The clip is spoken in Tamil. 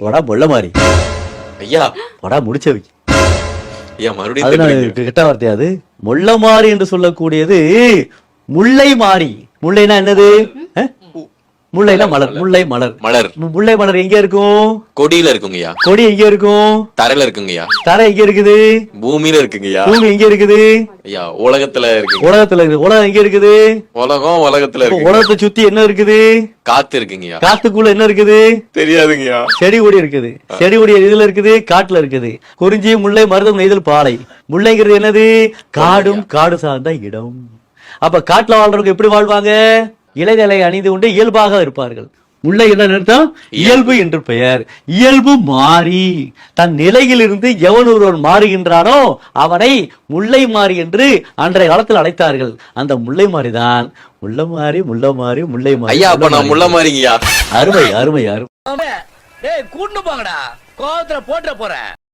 வடா முள்ள மாறி. ஐயா வடா முடிச்சவை. ஐயா அது மறுபடியும் கெட்ட வார்த்தையாது. முள்ள மாறி என்று சொல்லக்கூடியது முல்லை மாறி. முல்லைனா என்னது? முல்லைனா மலர். முல்லை மலர். மலர் முல்லை மலர் எங்க இருக்கும்? கொடியில இருக்குங்கய்யா. கொடி எங்க இருக்கும்? தரையில இருக்குங்கய்யா. தரை எங்க இருக்குது? பூமியில இருக்குங்கய்யா. பூமி எங்க இருக்குது? ஐயா உலகத்துல இருக்கு. உலகத்துல இருக்குது. உலகம் எங்க இருக்குது? உலகம் உலகத்துல இருக்கு. உலகத்தை சுத்தி என்ன இருக்குது? காத்து இருக்குங்கய்யா. காத்துக்குள்ள என்ன இருக்குது? தெரியாதுங்கய்யா. செடி கொடி இருக்குது. செடி கொடி இதுல இருக்குது, காட்டுல இருக்குது. குறிஞ்சி, முல்லை, மருதம், நெய்தல், பாலை. முல்லைங்கிறது என்னது? காடும் காடு சார்ந்த இடம். அப்ப காட்டுல வாழ்றவங்க எப்படி வாழ்வாங்க? இலைகளை அணிந்து கொண்டு இயல்பாக இருப்பார்கள். முல்லை என்ன அர்த்தம்? இயல்பு என்று பெயர். இயல்பு மாறி தன் நிலையிலிருந்து எவன் ஒருவன் மாறுகின்றானோ அவனை முல்லை மாறி என்று அன்றைய காலத்தில் அழைத்தார்கள். அந்த முல்லை மாறிதான் முல்லை மாறி முல்லை மாறி முல்லை மாறி. ஐயா அப்ப நான் முள்ள மாறிங்கய்யா. அருமை அருமை அருமை. கூட்டு போங்கடா, கோவத்துல போட்டுற போறேன்.